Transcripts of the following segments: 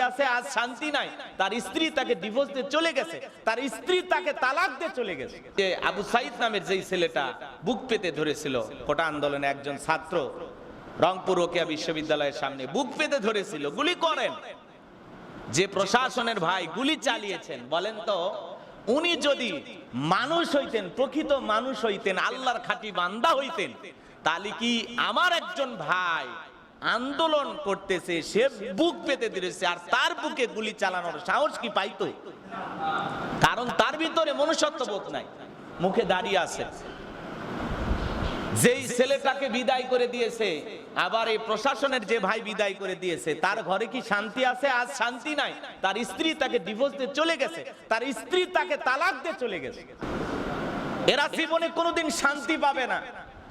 আছে আজ শান্তি নাই, তার স্ত্রী তাকে ডিভোর্স দিয়ে চলে গেছে, তার স্ত্রী তাকে তালাক দিয়ে চলে গেছে। যে আবু সাইদ নামের যেই ছেলেটা বুক পেতে ধরেছিল, কোটা আন্দোলনে একজন ছাত্র রংপুর রোকেয়া বিশ্ববিদ্যালয়ের সামনে বুক পেতে ধরেছিল, গুলি করেন। যে প্রশাসনের ভাই গুলি চালিয়েছেন, বলেন তো উনি যদি মানুষ হইতেন, প্রকৃত মানুষ হইতেন, আল্লাহর খাঁটি বান্দা হইতেন, তাহলে কি আমার একজন ভাই আন্দোলন করতেছে, সে বুক পেতে ধরেছে, আর তার বুকে গুলি চালানোর সাহস কি পাইতো? কারণ তার ভিতরে মনুষ্যত্ববোধ নাই, মুখে দাঁড়িয়ে আছে। যেই ছেলেটাকে বিদায় করে দিয়েছে, আবার এই প্রশাসনের যে ভাই বিদায় করে দিয়েছে, তার ঘরে কি শান্তি আছে আজ শান্তি নাই, তার স্ত্রী তাকে ডিভোর্স দিয়ে চলে গেছে, তার স্ত্রী তাকে তালাক দিয়ে চলে গেছে। এরা জীবনে কোনোদিন শান্তি পাবে না।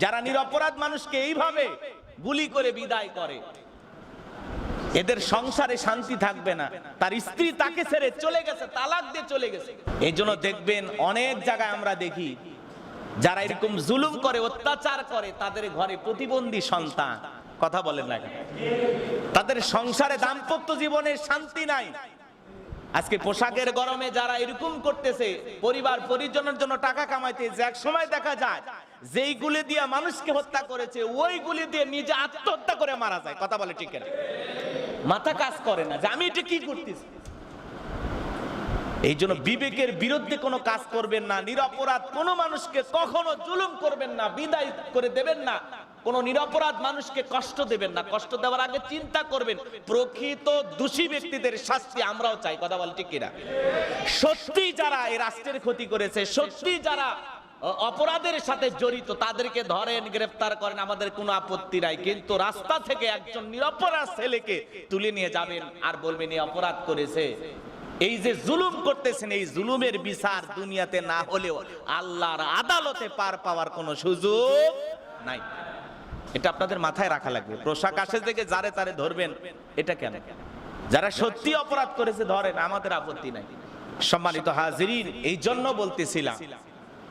যারা নিরপরাধ মানুষকে এইভাবে গুলি করে বিদায় করে, এদের সংসারে শান্তি থাকবে না। তার স্ত্রী তাকে ছেড়ে চলে গেছে, তালাক দিয়ে চলে গেছে। এই জন্য দেখবেন অনেক জায়গায় আমরা দেখি যারা এরকম জুলুম করে, অত্যাচার করে, তাদের ঘরে প্রতিবন্ধী সন্তান, কথা বলেন না, তাদের সংসারে দাম্পত্য জীবনের শান্তি নাই। আজকে পোশাকের গরমে যারা এরকম করতেছে, পরিবার পরিজনের জন্য টাকা কামাইতে, যে এক সময় দেখা যায় যেই গুলি দিয়ে মানুষকে হত্যা করেছে, ওই গুলি দিয়ে নিজে আত্মহত্যা করে মারা যায়। কথা বলে ঠিক না? মাথা কাজ করে না যে আমি এটা কি করতেছি। এই জন্য বিবেকের বিরুদ্ধে কোনো কাজ করবেন না। নিরপরাধ কোনো মানুষকে কখনো জুলুম করবেন না, বিদায় করে দেবেন না। কোন নিরপরাধ মানুষকে কষ্ট দেবেন না। কষ্ট দেওয়ার আগে চিন্তা করবেন, প্রকৃত দোষী ব্যক্তিদের শাস্তি আমরাও চাই। কথা বলে ঠিক কিনা? সত্যি যারা এই রাষ্ট্রের ক্ষতি করেছে, সত্যি যারা অপরাধের সাথে জড়িত, তাদেরকে ধরেন, গ্রেফতার করেন, আমাদের কোনো আপত্তি নাই। কিন্তু রাস্তা থেকে একজন নিরপরাধ ছেলেকে তুলে নিয়ে যাবেন আর বলবেন এই অপরাধ করেছে। এই যে জুলুম করতেছেন, এই জুলুমের বিচার দুনিয়াতে না হলেও আল্লাহর আদালতে পার পাওয়ার কোনো সুযোগ নাই। এটা আপনাদের মাথায় রাখা লাগবে। পোশাক আসে থেকে যারে তারে ধরবেন, এটা কেন? যারা সত্যি অপরাধ করেছে ধরেন, আমাদের আপত্তি নাই। সম্মানিত হাজিরিন, এই জন্য বলতেছিলাম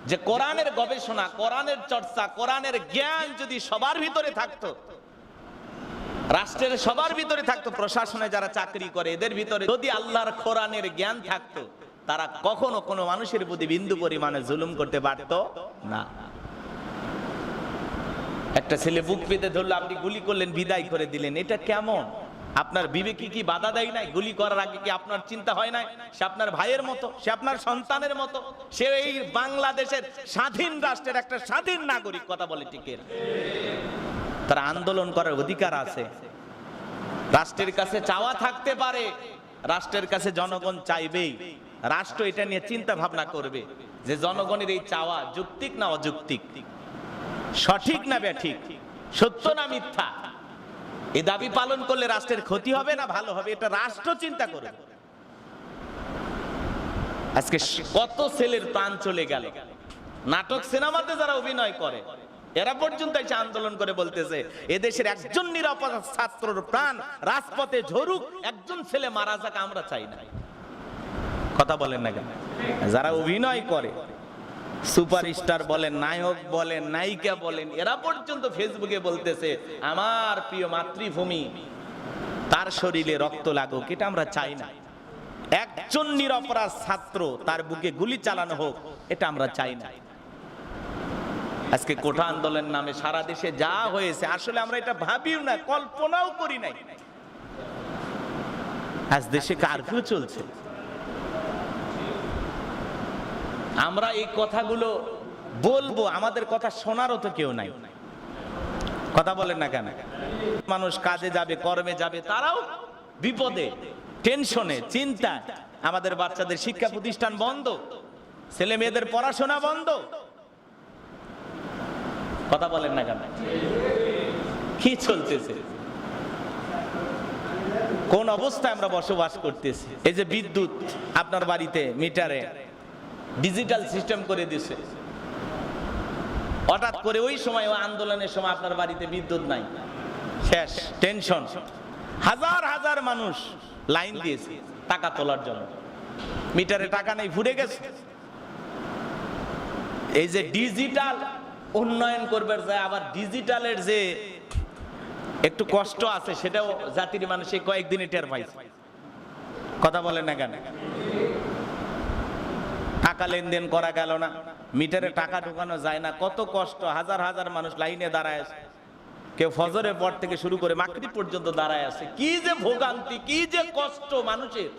যে কোরআনের গবেষণা, কোরআনের চর্চা, কোরআনের জ্ঞান যদি সবার ভিতরে থাকতো, রাষ্ট্রের সবার ভিতরে থাকতো, প্রশাসনে যারা চাকরি করে এদের ভিতরে যদি আল্লাহর কোরআনের জ্ঞান থাকতো, তারা কখনো কোনো মানুষের প্রতি বিন্দু পরিমাণে জুলুম করতে পারতো না। একটা ছেলে বুক পেতে ধরলো, আপনি গুলি করলেন, বিদায় করে দিলেন, এটা কেমন? আপনার বিবেকে কি বাধা দেয় নাই? গুলি করার আগে কি আপনার চিন্তা হয় নাই সে আপনার ভাইয়ের মতো, সে আপনার সন্তানের মতো, সে এই বাংলাদেশের স্বাধীন রাষ্ট্রের একটা স্বাধীন নাগরিক? কথা বলে ঠিক। তার আন্দোলন করার অধিকার আছে। রাষ্ট্রের কাছে চাওয়া থাকতে পারে, রাষ্ট্রের কাছে জনগণ চাইবেই। রাষ্ট্র এটা নিয়ে চিন্তা ভাবনা করবে যে জনগণের এই চাওয়া যৌক্তিক না অযৌক্তিক, সঠিক না ব্যাঠিক, সত্য না মিথ্যা। এই দাবি পালন করলে রাষ্ট্রের ক্ষতি হবে না ভালো হবে, এটা রাষ্ট্র চিন্তা করবে। আজকে কত ছেলের প্রাণ চলে গেল। নাটক সিনেমাতে যারা অভিনয় করে, এরা পর্যন্ত এসে আন্দোলন করে বলতেছে এদেশের একজন নিরপরাধ ছাত্রর প্রাণ রাজপথে ঝরুক, একজন ছেলে মারা যাক, আমরা চাই না। কথা বলেন না কেন? যারা অভিনয় করে, সুপারস্টার বলেন, নায়ক বলেন, নায়িকা বলেন, এরা পর্যন্ত ফেসবুকে বলতেছে আমার প্রিয় মাতৃভূমি, তার শরীরে রক্ত লাগুক, এটা আমরা চাই না। একজন নিরপরাধ ছাত্র তার বুকে গুলি চালানো হোক, এটা আমরা চাই না। আজকে কোঠা আন্দোলনের নামে সারা দেশে যা হয়েছে, আসলে আমরা এটা ভাবিও না, কল্পনাও করি নাই। আজ দেশে কারফিউ চলছে। আমরা এই কথাগুলো বলবো, আমাদের কথা শোনারও তো কেউ নাই। কথা বলেন না কেন? মানুষ কাজে যাবে, কর্মে যাবে, তারাও বিপদে, টেনশনে, চিন্তা। আমাদের বাচ্চাদের শিক্ষা প্রতিষ্ঠান বন্ধ, ছেলে মেয়েদের পড়াশোনা বন্ধ। কথা বলেন না কেন? কি চলতেছে? কোন অবস্থায় আমরা বসবাস করতেছি? এই যে বিদ্যুৎ আপনার বাড়িতে মিটারে ডিজিটাল সিস্টেম করে দিছে, হঠাৎ করে ওই সময়, ওই আন্দোলনের সময় আপনার বাড়িতে বিদ্যুৎ নাই, শেষ, টেনশন। হাজার হাজার মানুষ লাইন দিয়েছে টাকা তোলার জন্য, মিটারে টাকা নেই, ফুরে গেছে। এই যে ডিজিটাল উন্নয়ন করবে যায়, আবার ডিজিটালের যে একটু কষ্ট আছে, সেটাও জাতির মানুষ এই কয়েকদিনে টের পাইছে। কথা বলেন না কেন? টাকা লেনদেন করা গেল না, মিটারে টাকা ঢোকানো যায় না, কত কষ্ট, হাজার হাজার মানুষ লাইনে দাঁড়ায় আছে, কেউ ফজরের পর থেকে শুরু করে মাগরিব পর্যন্ত দাঁড়ায় আছে। কি যে ভোগান্তি, কি যে কষ্ট মানুষের,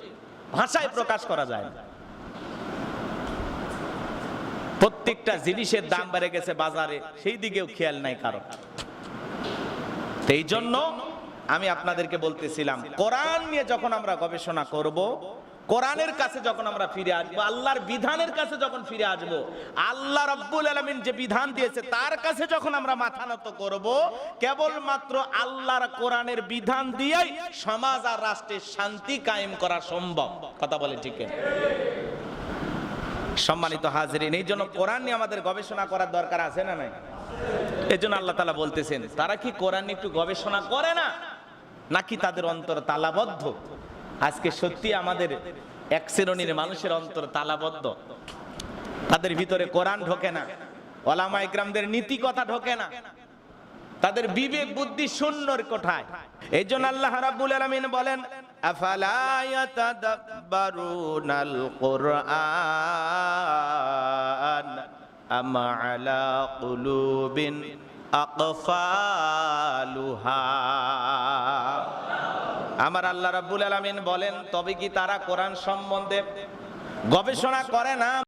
ভাষায় প্রকাশ করা যায় না। প্রত্যেকটা জিনিসের দাম বেড়ে গেছে বাজারে, সেই দিকেও খেয়াল নাই কারো। এই জন্য আমি আপনাদেরকে বলতেছিলাম, কোরআন নিয়ে যখন আমরা গবেষণা করব, কোরআনের কাছে যখন আমরা ফিরে আসবো, আল্লাহর বিধানের কাছে যখন ফিরে আসবো, আল্লাহ রাব্বুল আলামিন যে বিধান দিয়েছে তার কাছে যখন আমরা মাথা নত করব, কেবলমাত্র আল্লাহর কোরআনের বিধান দিয়েই সমাজ আর রাষ্ট্রের শান্তি কায়েম করা সম্ভব। কথা বলে ঠিক? সম্মানিত হাজিরিন, এই জন্য কোরআন নিয়ে আমাদের গবেষণা করার দরকার আছে না নাই? এই জন্য আল্লাহ তাআলা বলতেছেন, তারা কি কোরআন নিয়ে একটু গবেষণা করে না, নাকি তাদের অন্তর তালাবদ্ধ? আজকে সত্যি আমাদের এক শ্রেণীর মানুষের অন্তর তালাবদ্ধ, তাদের ভিতরে কোরআন ঢোকে না, ওলামা ইকরামদের নীতি কথা ঢোকে না, তাদের বিবেক বুদ্ধি শূন্যর কোঠায়। এই জন্য আল্লাহ রাব্বুল আলামিন বলেন, আফালা ইয়াতাদাব্বারুনাল কুরআন আম আলা কুলুবিন আকফালুহা। আমার আল্লাহ রাব্বুল আলামিন বলেন, তবে কি তারা কোরআন সম্বন্ধে গবেষণা করে না?